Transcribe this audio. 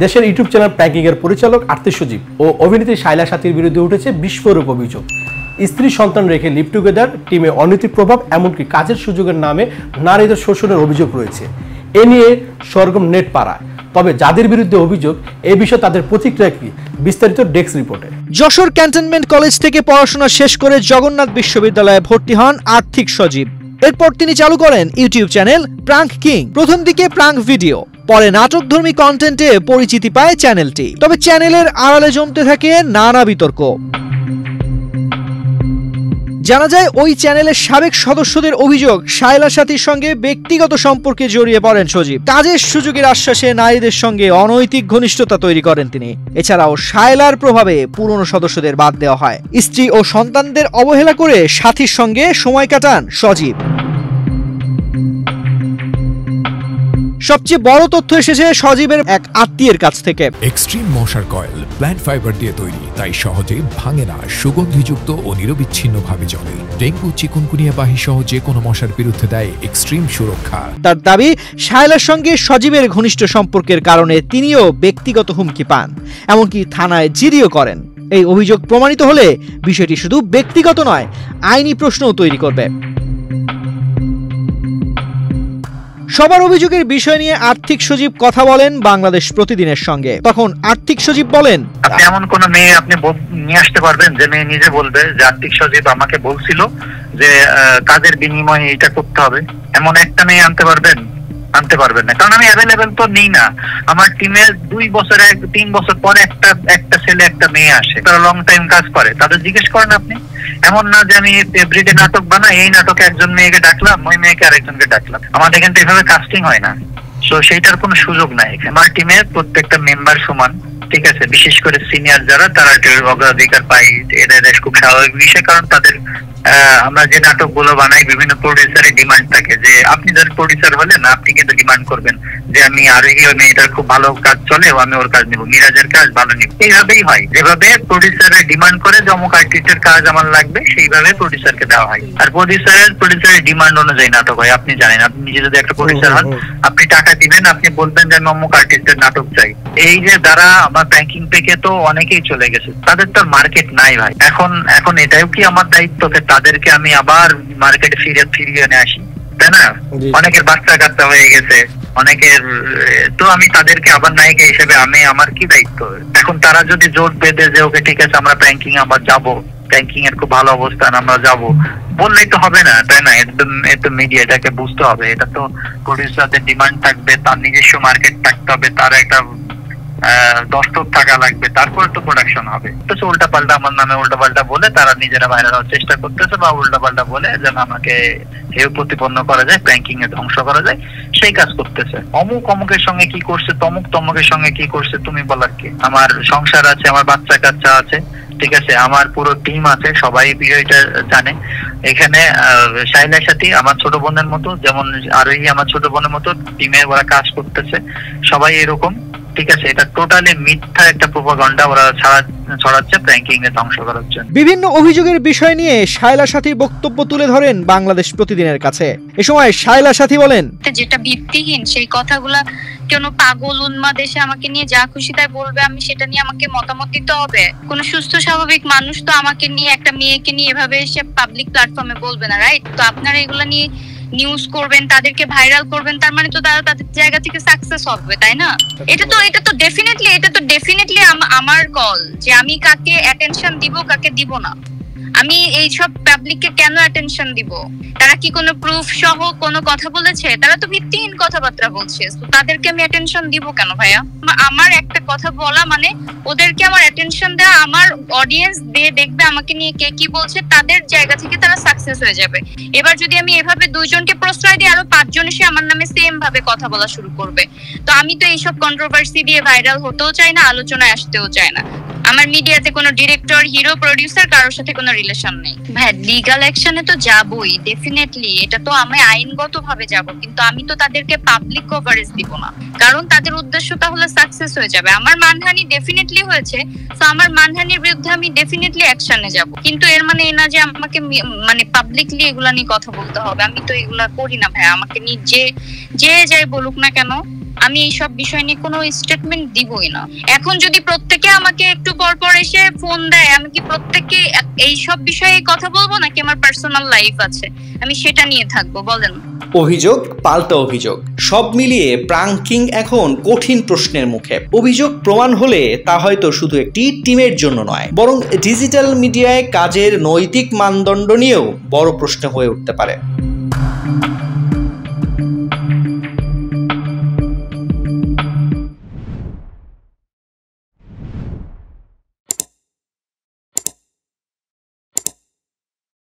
দেশের YouTube channel pranking এর পরিচালক আর্তি সজীব ও অভিনেত্রী শায়লা সাথীর বিরুদ্ধে উঠেছে বিস্ফোরক অভিযোগ। স্ত্রী সন্তান রেখে লিভ টুগেদার, টিমে অনৈতিক প্রভাব, এমনকি কাজের সুযোগের নামে নারীদের শোষণের অভিযোগ রয়েছে। এ নিয়ে সরগম নেট পাড়ায়। তবে যাদের বিরুদ্ধে অভিযোগ, এই বিষয়ে তাদের প্রতিক্রিয়া কি, বিস্তারিত ডেস্ক রিপোর্টে। যশোর ক্যান্টনমেন্ট কলেজ থেকে পড়াশোনা শেষ করে জগন্নাথ বিশ্ববিদ্যালয়ে ভর্তি হন আর্থিক সজীব। এরপর তিনি চালু করেন ইউটিউব চ্যানেল প্রাঙ্ক কিং। প্রথম দিকে প্রাঙ্ক ভিডিও, পরে নাটকধর্মী কন্টেন্টে পরিচিতি পায় চ্যানেলটি। তবে চ্যানেলের আড়ালে জমতে থাকে নানা বিতর্ক। জানা যায় ওই চ্যানেলের সাবেক সদস্যদের অভিযোগ, শায়লা সাথীর সঙ্গে ব্যক্তিগত সম্পর্কে জড়িয়ে পড়েন সজীব। কাজের সুযোগের আশ্বাসে নারীদের সঙ্গে অনৈতিক ঘনিষ্ঠতা তৈরি করেন তিনি। এছাড়াও শায়লার প্রভাবে পুরনো সদস্যদের বাদ দেওয়া হয়। স্ত্রী ও সন্তানদের অবহেলা করে সাথীর সঙ্গে সময় কাটান সজীব। সবচেয়ে বড় তথ্য এসেছে সজীবের এক আত্মীয়ের কাছ থেকে। এক্সট্রিম মশার কয়েল প্ল্যান্ট ফাইবার দিয়ে তৈরি, তাই সহজে ভাঙে না, সুগন্ধিযুক্ত ও নিরবিচ্ছিন্নভাবে জ্বলে। ডেঙ্গু, চিকুনগুনিয়া বাহি সহ যে কোনো মশার বিরুদ্ধে দেয় এক্সট্রিম সুরক্ষা। তার দাবি, শায়লার সঙ্গে সজীবের ঘনিষ্ঠ সম্পর্কের কারণে তিনিও ব্যক্তিগত হুমকি পান, এমনকি থানায় জিডিও করেন। এই অভিযোগ প্রমাণিত হলে বিষয়টি শুধু ব্যক্তিগত নয়, আইনি প্রশ্নও তৈরি করবে। সবার অভিযোগের বিষয় নিয়ে আর্থিক সজীব কথা বলেন বাংলাদেশ প্রতিদিনের সঙ্গে। তখন আর্থিক সজীব বলেন, আপনি এমন কোন মেয়ে আপনি নিয়ে আসতে পারবেন যে মেয়ে নিজে বলবে যে আর্থিক সজীব আমাকে বলছিল যে কাজের বিনিময়ে এটা করতে হবে? এমন একটা মেয়ে আনতে পারবেন? আনতে পারবেন না, কারণ আমি অ্যাভেলেবেল তো নেই না। আমার টিমে 2 বছর 3 বছর পরে একটা ছেলে একটা মেয়ে আসে, তারা লং টাইম কাজ করে, তাদের জিজ্ঞেস করেন আপনি। এমন না যে আমি এভরিডে নাটক বানাই, এই নাটকে একজন মেয়েকে ডাকলাম, ওই মেয়েকে আরেকজনকে ডাকলাম। আমাদের কিন্তু এভাবে কাস্টিং হয় না, সো সেইটার কোনো সুযোগ নাই। আমার টিমের প্রত্যেকটা মেম্বার সমান, ঠিক আছে? বিশেষ করে সিনিয়র যারা, তারা অগ্রাধিকার পায়। এটা খুব স্বাভাবিক বিষয়, কারণ তাদের আমরা যে নাটকগুলো বানাই বিভিন্ন প্রডিউসারের ডিমান্ড থাকে যে আপনি যদি প্রডিউসার হলেন আপনি কিন্তু ডিমান্ড করবেন যে আমি আরোহী ওই মেয়েটার খুব ভালো কাজ চলে, আমি ওর কাজ নিব, মিরাজের কাজ ভালো নিব। এইভাবেই হয়, যেভাবে প্রডিউসারের ডিমান্ড করে যে অমুক আর্টিস্টের কাজ আমার লাগবে, সেইভাবে প্রডিউসারকে দেওয়া হয়। আর প্রডিউসারের ডিমান্ড অনুযায়ী নাটক হয়। আপনি জানেন, আপনি নিজে যদি একটা প্রডিউসার হন, আপনি টাকা দিবেন, আপনি বলবেন যে আমি অমুক আর্টিস্টের নাটক চাই। এই যে যারা আমার ব্যাংকিং থেকে তো অনেকেই চলে গেছে, তাদের তো মার্কেট নাই ভাই। এখন এটাও কি আমার দায়িত্ব তাদেরকে আমি আবার মার্কেটে ফিরিয়ে এনে আসি, তাই না? অনেকের বাচ্চা কাচ্চা হয়ে গেছে, অনেকের, তো আমি তাদেরকে আবার নায়িকা হিসেবে আমার কি দায়িত্ব? এখন তারা যদি জোট বেঁধে যে ওকে ঠিক আছে আমরা ব্যাংকিং আবার যাবো, ব্যাংকিং এর খুব ভালো অবস্থান, আমরা যাব, বললেই তো হবে না, তাই না? একদম মিডিয়া এটাকে বুঝতে হবে। এটা তো প্রডিউসারদের ডিমান্ড থাকবে, তার নিজস্ব মার্কেট থাকতে হবে, তার একটা দর্শক টাকা লাগবে, তারপরে তো প্রোডাকশন হবে। তো উল্টা পাল্টা আমার নামে উল্টা পাল্টা বলে তারা নিজেরা ভাইরাল হওয়ার চেষ্টা করতেছে, বা উল্টা পাল্টা বলে যেন আমাকে হেয় প্রতিপন্ন করা যায়, ব্যাংকিং এ ধ্বংস করা যায়, সেই কাজ করতেছে। অমুকের সঙ্গে কি করছে, তমুকের সঙ্গে কি করছে, তুমি বলার কি? আমার সংসার আছে, আমার বাচ্চা কাচ্চা আছে, ঠিক আছে? আমার পুরো টিম আছে, সবাই বিষয়টা জানে। এখানে শায়লা সাথী আমার ছোট বোনের মতো, যেমন আরোহী আমার ছোট বোনের মতো, টিমে ওরা কাজ করতেছে, সবাই এরকম, ঠিক আছে? এটা টোটালি মিথ্যা একটা প্রোপাগান্ডা ওরা ছড়াচ্ছে ব্যাংকিং এ ধ্বংস করার জন্য। বিভিন্ন অভিযোগের বিষয় নিয়ে শায়লা সাথীর বক্তব্য তুলে ধরেন বাংলাদেশ প্রতিদিনের কাছে। এ সময় শায়লা সাথী বলেন, যেটা ভিত্তিহীন সেই কথাগুলা কেন পাগল উন্মাদ এসে আমাকে নিয়ে যা খুশি তাই বলবে, আমি সেটা নিয়ে আমাকে মতামত দিতে হবে? কোন সুস্থ স্বাভাবিক মানুষ তো আমাকে নিয়ে, একটা মেয়েকে নিয়ে এভাবে এসে পাবলিক প্ল্যাটফর্মে বলবে না, রাইট? তো আপনারা এগুলা নিয়ে নিউজ করবেন, তাদেরকে ভাইরাল করবেন, তার মানে তো তারা তাদের জায়গা থেকে সাকসেস হবে, তাই না? এটা তো ডেফিনেটলি আমার কল যে আমি কাকে অ্যাটেনশন দিব, কাকে দিব না। আমি এই সব পাবলিককে কেন অ্যাটেনশন দিব? তারা কি কোনো প্রুফ সহ কোনো কথা বলেছে? তারা তো ভিত্তিহীন কথাবার্তা বলছে, তো তাদেরকে আমি অ্যাটেনশন দিব কেন ভাইয়া? আমার একটা কথা বলা মানে ওদেরকে আমার অ্যাটেনশন দেওয়া, আমার অডিয়েন্স দেখবে আমাকে নিয়ে কে কি বলছে, তাদের জায়গা থেকে তারা সাকসেস হয়ে যাবে। এবার যদি আমি এভাবে 2 জনকে প্রশ্রয় দিই, আরো 5 জন এসে আমার নামে সেম ভাবে কথা বলা শুরু করবে। তো আমি তো এইসব কন্ট্রোভার্সি দিয়ে ভাইরাল হতেও চাই না, আলোচনায় আসতেও চাই না। আমার মিডিয়াতে কোনো ডিরেক্টর, হিরো, প্রোডিউসার কারোর সাথে কোনো রিলেশন নেই। ভাই লিগ্যাল অ্যাকশনে তো যাবই, ডেফিনেটলি, এটা তো আমি আইনগতভাবে যাব, কিন্তু আমি তো তাদেরকে পাবলিক কভারেজ দিব না, কারণ তাদের উদ্দেশ্য তাহলে সাকসেস হয়ে যাবে। আমার মানহানি ডেফিনেটলি হয়েছে, তো আমার মানহানির বিরুদ্ধে আমি ডেফিনেটলি অ্যাকশনে যাব, কিন্তু এর মানে এই না যে আমাকে মানে পাবলিকলি এগুলা নিয়ে কথা বলতে হবে। আমি তো এগুলা করি না ভাই, আমাকে নিয়ে যে যাই বলুক না কেন, আমি এইসব বিষয় নিয়ে কোনো স্টেটমেন্ট দিবই না। এখন যদি প্রত্যেকে আমাকে একটু পর পর এসে ফোন দেয়, আমি কি প্রত্যেককে এইসব বিষয়ে কথা বলবো, নাকি আমার পার্সোনাল লাইফ আছে আমি সেটা নিয়ে থাকবো? বলেন। অভিযোগ পাল্টা অভিযোগ, সব মিলিয়ে প্রাঙ্কিং এখন কঠিন প্রশ্নের মুখে। অভিযোগ প্রমাণ হলে তা হয়তো শুধু একটি টিমের জন্য নয়, বরং ডিজিটাল মিডিয়ায় কাজের নৈতিক মানদণ্ড নিয়েও বড় প্রশ্ন হয়ে উঠতে পারে।